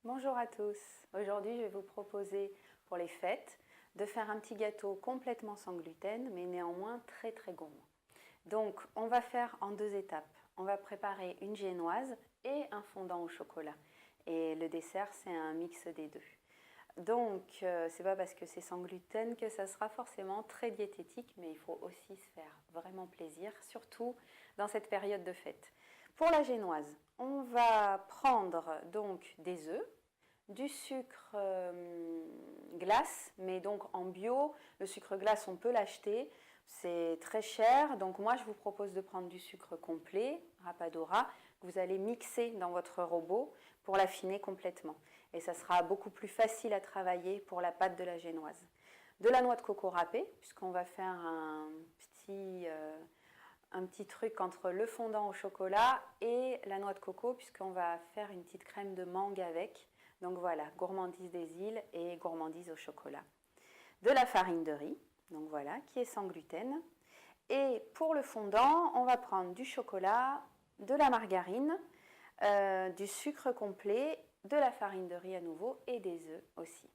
Bonjour à tous. Aujourd'hui, je vais vous proposer pour les fêtes de faire un petit gâteau complètement sans gluten, mais néanmoins très très gourmand. Donc, on va faire en deux étapes. On va préparer une génoise et un fondant au chocolat. Et le dessert, c'est un mix des deux. Donc, c'est pas parce que c'est sans gluten que ça sera forcément très diététique, mais il faut aussi se faire vraiment plaisir, surtout dans cette période de fête. Pour la génoise, on va prendre donc des œufs, du sucre glace, mais donc en bio. Le sucre glace, on peut l'acheter, c'est très cher. Donc moi, je vous propose de prendre du sucre complet, Rapadura, que vous allez mixer dans votre robot pour l'affiner complètement. Et ça sera beaucoup plus facile à travailler pour la pâte de la génoise. De la noix de coco râpée, puisqu'on va faire un petit truc entre le fondant au chocolat et la noix de coco, puisqu'on va faire une petite crème de mangue avec. Donc voilà, gourmandise des îles et gourmandise au chocolat. De la farine de riz, donc voilà, qui est sans gluten. Et pour le fondant, on va prendre du chocolat, de la margarine, du sucre complet, de la farine de riz à nouveau et des œufs aussi.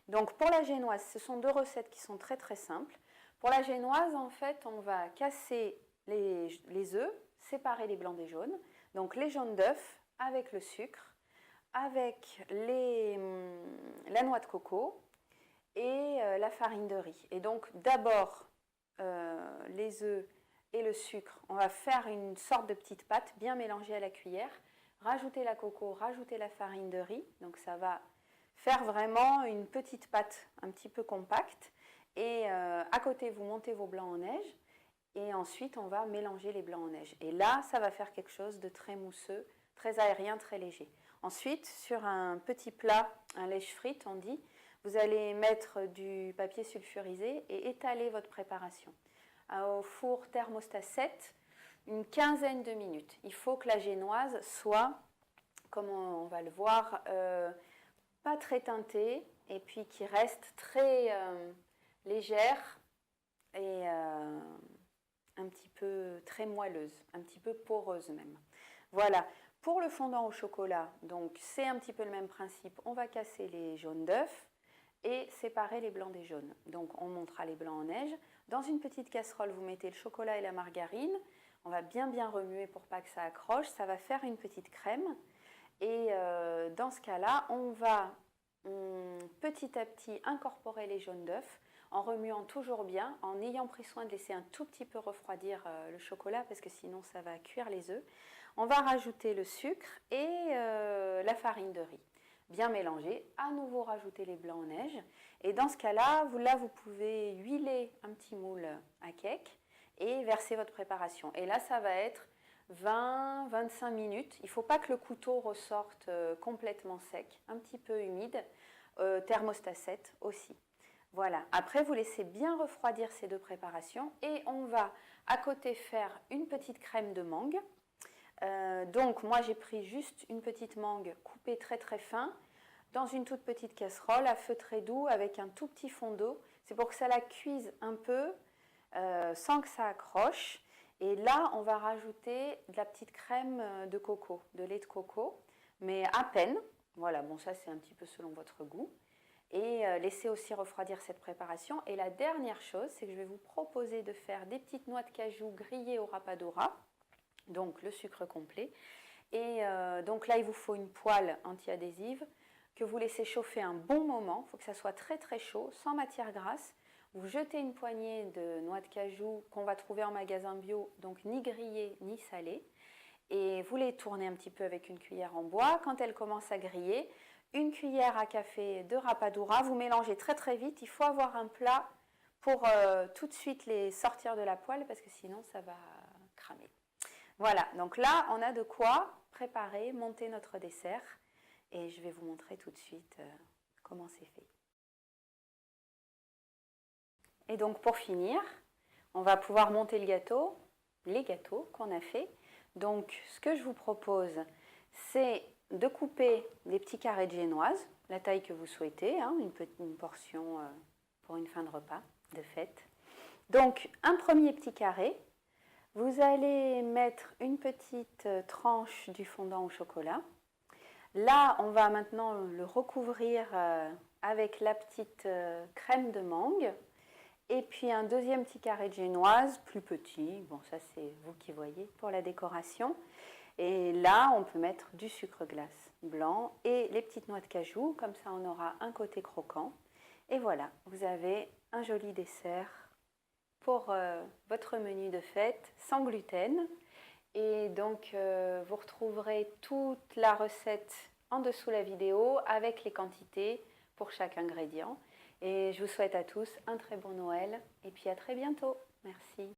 Donc pour la génoise, ce sont deux recettes qui sont très très simples. Pour la génoise, en fait, on va casser les œufs, séparer les blancs des jaunes. Donc les jaunes d'œufs avec le sucre, avec la noix de coco et la farine de riz. Et donc d'abord les œufs et le sucre, on va faire une sorte de petite pâte bien mélangée à la cuillère, rajouter la coco, rajouter la farine de riz, donc ça va faire vraiment une petite pâte un petit peu compacte. Et à côté, vous montez vos blancs en neige et ensuite on va mélanger les blancs en neige. Et là, ça va faire quelque chose de très mousseux, très aérien, très léger. Ensuite, sur un petit plat, un lèche-frite, on dit, vous allez mettre du papier sulfurisé et étaler votre préparation. Au four thermostat 7, une quinzaine de minutes. Il faut que la génoise soit, comme on va le voir, pas très teintée et puis qui reste très légère et un petit peu très moelleuse, un petit peu poreuse même. Voilà. Pour le fondant au chocolat, donc c'est un petit peu le même principe. On va casser les jaunes d'œufs et séparer les blancs des jaunes. Donc on montera les blancs en neige. Dans une petite casserole, vous mettez le chocolat et la margarine. On va bien remuer pour pas que ça accroche. Ça va faire une petite crème. Et dans ce cas-là, on va petit à petit incorporer les jaunes d'œufs en remuant toujours bien, en ayant pris soin de laisser un tout petit peu refroidir le chocolat parce que sinon ça va cuire les œufs. On va rajouter le sucre et la farine de riz. Bien mélanger, à nouveau rajouter les blancs en neige. Et dans ce cas-là, vous pouvez huiler un petit moule à cake et verser votre préparation. Et là, ça va être 20-25 minutes. Il ne faut pas que le couteau ressorte complètement sec, un petit peu humide. Thermostat 7 aussi. Voilà. Après, vous laissez bien refroidir ces deux préparations et on va à côté faire une petite crème de mangue. Donc moi j'ai pris juste une petite mangue coupée très très fin dans une toute petite casserole à feu très doux avec un tout petit fond d'eau. C'est pour que ça la cuise un peu sans que ça accroche. Et là on va rajouter de la petite crème de coco, de lait de coco, mais à peine. Voilà, bon ça c'est un petit peu selon votre goût. Et laissez aussi refroidir cette préparation. Et la dernière chose, c'est que je vais vous proposer de faire des petites noix de cajou grillées au rapadura. Donc le sucre complet. Et donc là, il vous faut une poêle anti-adhésive que vous laissez chauffer un bon moment. Il faut que ça soit très très chaud, sans matière grasse. Vous jetez une poignée de noix de cajou qu'on va trouver en magasin bio, donc ni grillée ni salée. Et vous les tournez un petit peu avec une cuillère en bois. Quand elles commencent à griller, une cuillère à café de rapadura. Vous mélangez très très vite. Il faut avoir un plat pour tout de suite les sortir de la poêle parce que sinon ça va cramer. Voilà, donc là, on a de quoi préparer, monter notre dessert. Et je vais vous montrer tout de suite comment c'est fait. Et donc, pour finir, on va pouvoir monter le gâteau, les gâteaux qu'on a fait. Donc, ce que je vous propose, c'est de couper des petits carrés de génoise, la taille que vous souhaitez, hein, une portion pour une fin de repas, de fête. Donc, un premier petit carré. Vous allez mettre une petite tranche du fondant au chocolat. Là, on va maintenant le recouvrir avec la petite crème de mangue. Et puis un deuxième petit carré de génoise, plus petit. Bon, ça c'est vous qui voyez pour la décoration. Et là, on peut mettre du sucre glace blanc et les petites noix de cajou. Comme ça, on aura un côté croquant. Et voilà, vous avez un joli dessert pour votre menu de fête sans gluten. Et donc, vous retrouverez toute la recette en dessous la vidéo avec les quantités pour chaque ingrédient. Et je vous souhaite à tous un très bon Noël et puis à très bientôt. Merci.